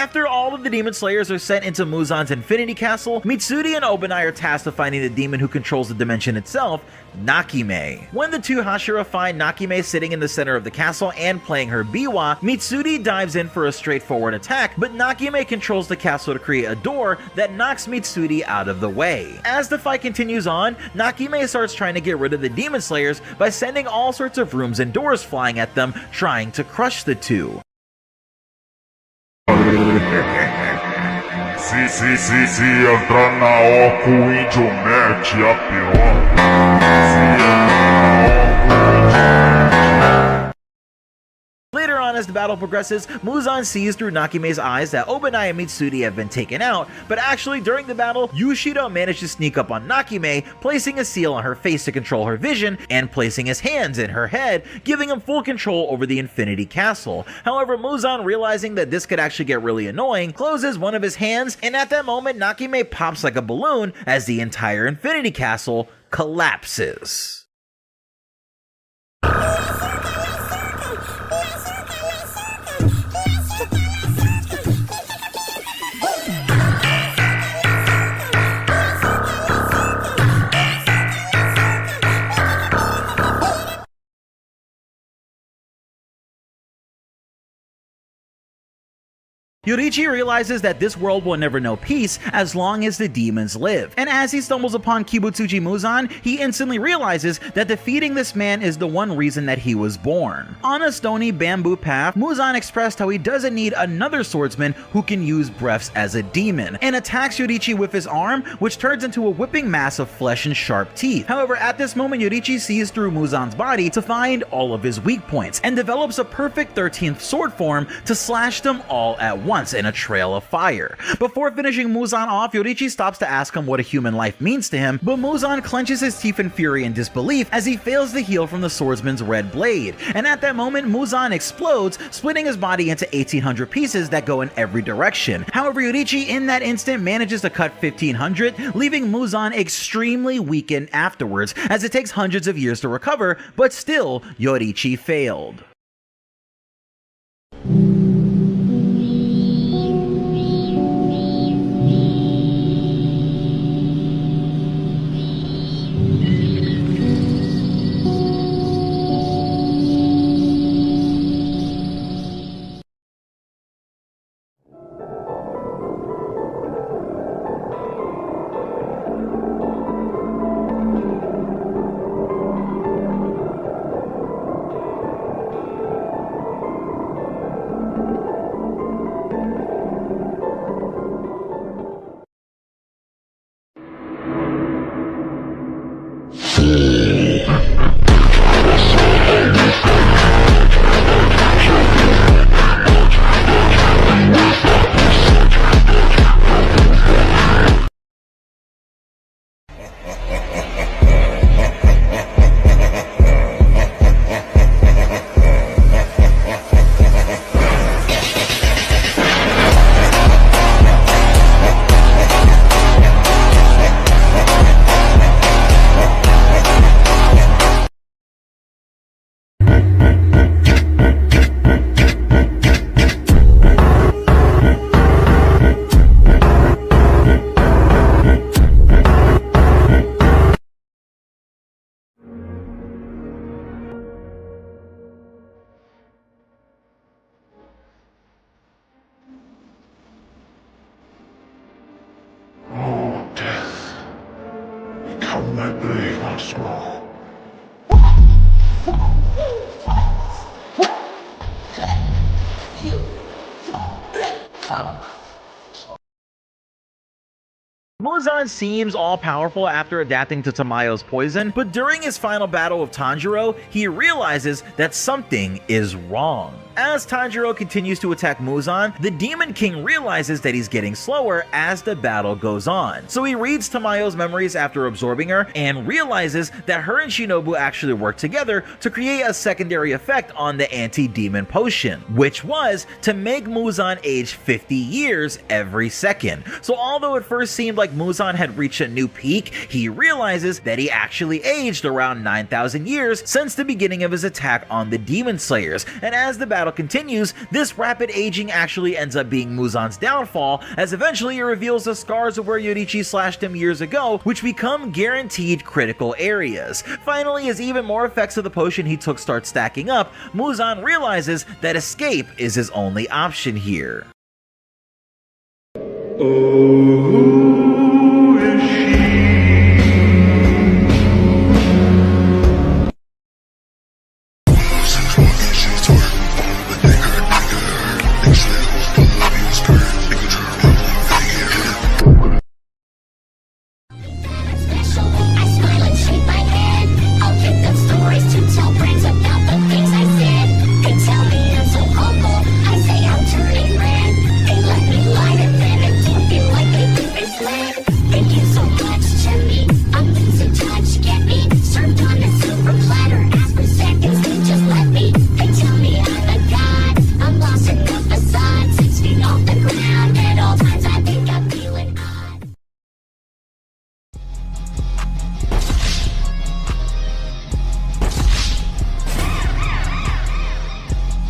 After all of the demon slayers are sent into Muzan's Infinity Castle, Mitsuri and Obanai are tasked with finding the demon who controls the dimension itself, Nakime. When the two Hashira find Nakime sitting in the center of the castle and playing her biwa, Mitsuri dives in for a straightforward attack, but Nakime controls the castle to create a door that knocks Mitsuri out of the way. As the fight continues on, Nakime starts trying to get rid of the demon slayers by sending all sorts of rooms and doors flying at them, trying to crush the two. Se entrar na oca, o índio mete a piroca. Se entrar na oca, o índio mete. Later on, as the battle progresses, Muzan sees through Nakime's eyes that Obanai and Mitsuri have been taken out, but actually during the battle, Yushiro managed to sneak up on Nakime, placing a seal on her face to control her vision, and placing his hands in her head, giving him full control over the Infinity Castle. However, Muzan, realizing that this could actually get really annoying, closes one of his hands, and at that moment, Nakime pops like a balloon as the entire Infinity Castle collapses. Yoriichi realizes that this world will never know peace as long as the demons live, and as he stumbles upon Kibutsuji Muzan, he instantly realizes that defeating this man is the one reason that he was born. On a stony bamboo path, Muzan expressed how he doesn't need another swordsman who can use breaths as a demon, and attacks Yoriichi with his arm, which turns into a whipping mass of flesh and sharp teeth. However, at this moment, Yoriichi sees through Muzan's body to find all of his weak points, and develops a perfect 13th sword form to slash them all at once in a trail of fire. Before finishing Muzan off, Yoriichi stops to ask him what a human life means to him, but Muzan clenches his teeth in fury and disbelief as he fails to heal from the swordsman's red blade. And at that moment, Muzan explodes, splitting his body into 1,800 pieces that go in every direction. However, Yoriichi in that instant manages to cut 1,500, leaving Muzan extremely weakened afterwards, as it takes hundreds of years to recover, but still, Yoriichi failed. Come at me once more. Muzan seems all-powerful after adapting to Tamayo's poison, but during his final battle with Tanjiro, he realizes that something is wrong. As Tanjiro continues to attack Muzan, the Demon King realizes that he's getting slower as the battle goes on. So he reads Tamayo's memories after absorbing her and realizes that her and Shinobu actually worked together to create a secondary effect on the anti-demon potion, which was to make Muzan age 50 years every second. So although it first seemed like like Muzan had reached a new peak, he realizes that he actually aged around 9,000 years since the beginning of his attack on the Demon Slayers, and as the battle continues, this rapid aging actually ends up being Muzan's downfall, as eventually it reveals the scars of where Yoriichi slashed him years ago, which become guaranteed critical areas. Finally, as even more effects of the potion he took start stacking up, Muzan realizes that escape is his only option here.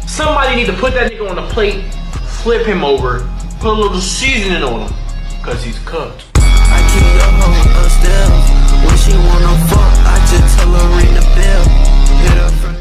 Somebody need to put that nigga on a plate, flip him over, put a little seasoning on him, cause he's cooked. I keep the hoe still. When she wanna fuck, I just tell her ring the bell. Hit her from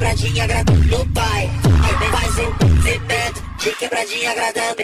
quebradinha agradando o pai. Fazendo zipete de quebradinha agradando.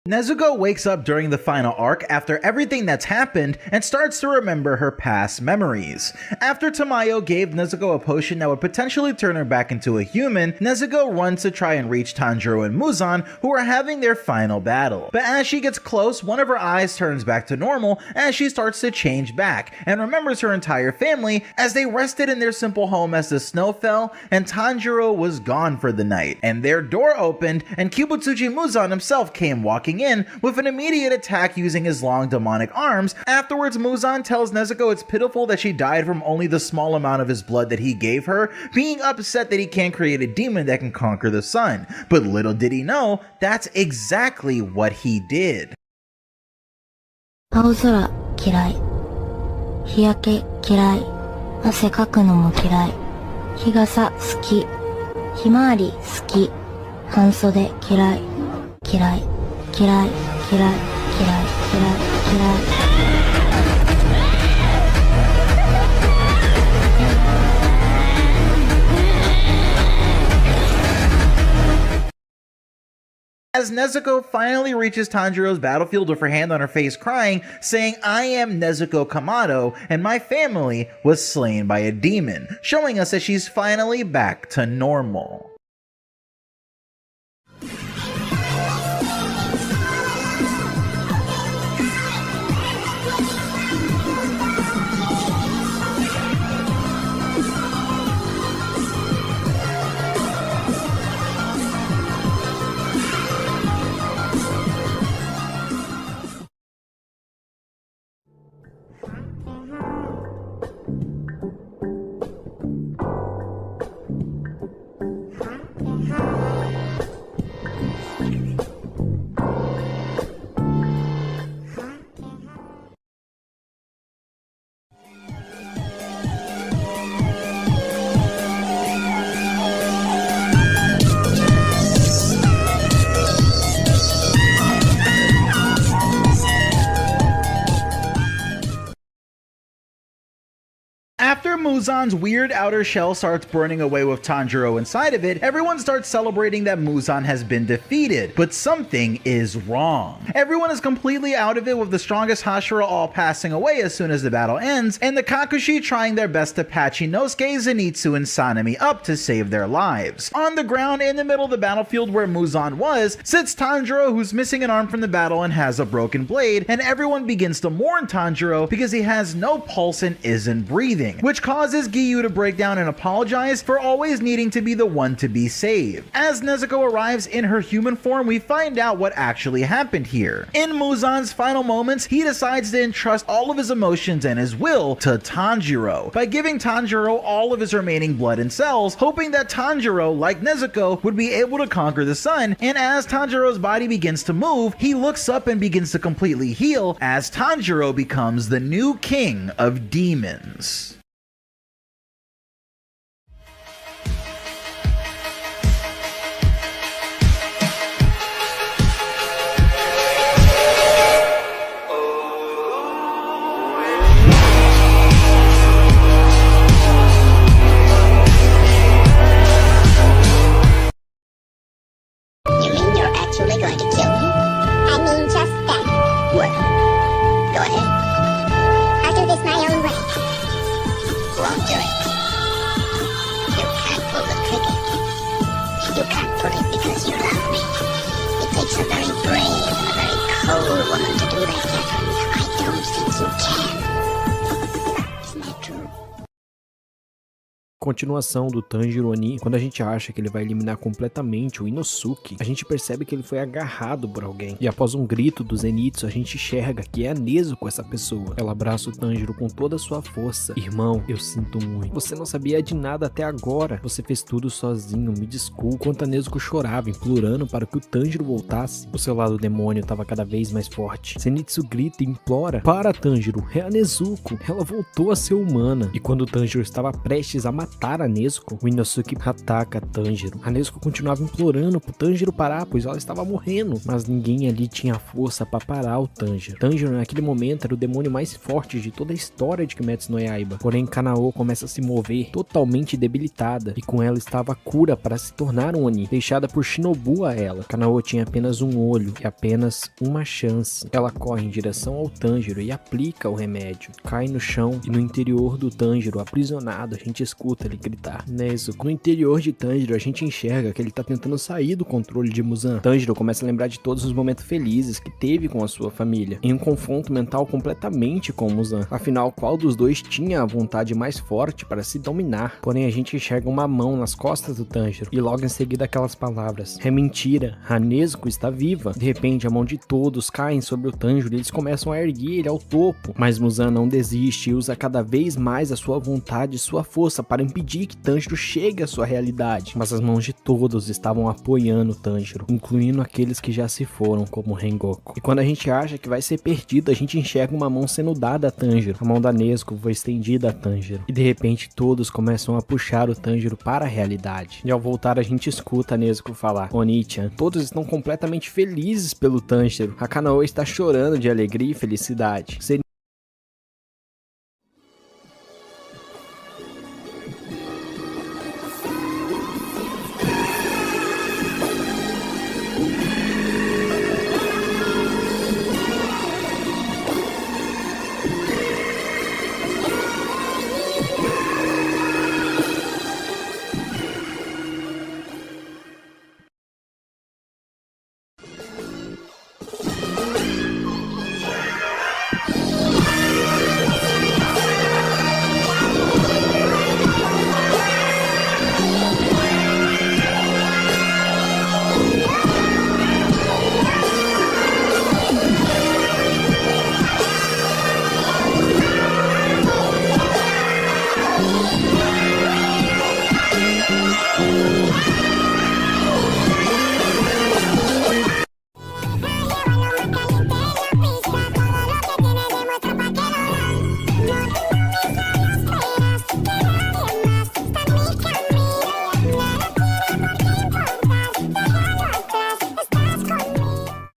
Nezuko wakes up during the final arc after everything that's happened and starts to remember her past memories. After Tamayo gave Nezuko a potion that would potentially turn her back into a human, Nezuko runs to try and reach Tanjiro and Muzan, who are having their final battle. But as she gets close, one of her eyes turns back to normal as she starts to change back and remembers her entire family as they rested in their simple home as the snow fell and Tanjiro was gone for the night. And their door opened and Kibutsuji Muzan himself came walking in with an immediate attack using his long demonic arms. Afterwards, Muzan tells Nezuko it's pitiful that she died from only the small amount of his blood that he gave her, being upset that he can't create a demon that can conquer the sun. But little did he know, that's exactly what he did. 青空嫌い。日焼け嫌い。汗かくのも嫌い。日傘好き。ひまわり好き。半袖嫌い。嫌い。嫌い。嫌い。嫌い。嫌い。嫌い。嫌い。As Nezuko finally reaches Tanjiro's battlefield with her hand on her face crying, saying, "I am Nezuko Kamado, and my family was slain by a demon," showing us that she's finally back to normal. After Muzan's weird outer shell starts burning away with Tanjiro inside of it, everyone starts celebrating that Muzan has been defeated, but something is wrong. Everyone is completely out of it, with the strongest Hashira all passing away as soon as the battle ends, and the Kakushi trying their best to patch Inosuke, Zenitsu, and Sanemi up to save their lives. On the ground in the middle of the battlefield where Muzan was, sits Tanjiro, who's missing an arm from the battle and has a broken blade, and everyone begins to mourn Tanjiro because he has no pulse and isn't breathing, which causes Giyu to break down and apologize for always needing to be the one to be saved. As Nezuko arrives in her human form, we find out what actually happened here. In Muzan's final moments, he decides to entrust all of his emotions and his will to Tanjiro by giving Tanjiro all of his remaining blood and cells, hoping that Tanjiro, like Nezuko, would be able to conquer the sun. And as Tanjiro's body begins to move, he looks up and begins to completely heal as Tanjiro becomes the new king of demons. Actually going to kill me? I mean just that. Well, go ahead. I'll do this my own way. Continuação do Tanjiro Oni. Quando a gente acha que ele vai eliminar completamente o Inosuke, a gente percebe que ele foi agarrado por alguém. E após um grito do Zenitsu, a gente enxerga que é a Nezuko essa pessoa. Ela abraça o Tanjiro com toda a sua força. Irmão, eu sinto muito. Você não sabia de nada até agora. Você fez tudo sozinho, me desculpe. Enquanto a Nezuko chorava, implorando para que o Tanjiro voltasse, o seu lado demônio estava cada vez mais forte. Zenitsu grita e implora: para, Tanjiro, é a Nezuko. Ela voltou a ser humana. E quando o Tanjiro estava prestes a matar a Nezuko, o Inosuke ataca Tanjiro. A Nezuko continuava implorando pro Tanjiro parar, pois ela estava morrendo. Mas ninguém ali tinha força para parar o Tanjiro. Tanjiro naquele momento era o demônio mais forte de toda a história de Kimetsu no Yaiba. Porém, Kanae começa a se mover totalmente debilitada. E com ela estava a cura para se tornar um Oni, deixada por Shinobu a ela. Kanae tinha apenas um olho e apenas uma chance. Ela corre em direção ao Tanjiro e aplica o remédio. Cai no chão e no interior do Tanjiro, aprisionado, a gente escuta ele gritar: Nezuko. No interior de Tanjiro, a gente enxerga que ele tá tentando sair do controle de Muzan. Tanjiro começa a lembrar de todos os momentos felizes que teve com a sua família, em um confronto mental completamente com Muzan. Afinal, qual dos dois tinha a vontade mais forte para se dominar? Porém, a gente enxerga uma mão nas costas do Tanjiro e logo em seguida aquelas palavras: é mentira, a Nezuko está viva. De repente, a mão de todos caem sobre o Tanjiro e eles começam a erguer ele ao topo. Mas Muzan não desiste e usa cada vez mais a sua vontade e sua força para impedir que Tanjiro chegue à sua realidade. Mas as mãos de todos estavam apoiando o Tanjiro, incluindo aqueles que já se foram, como Rengoku. E quando a gente acha que vai ser perdido, a gente enxerga uma mão sendo dada a Tanjiro. A mão da Nezuko foi estendida a Tanjiro. E de repente todos começam a puxar o Tanjiro para a realidade. E ao voltar a gente escuta a Nezuko falar: Oni-chan. Todos estão completamente felizes pelo Tanjiro. A Kanae está chorando de alegria e felicidade.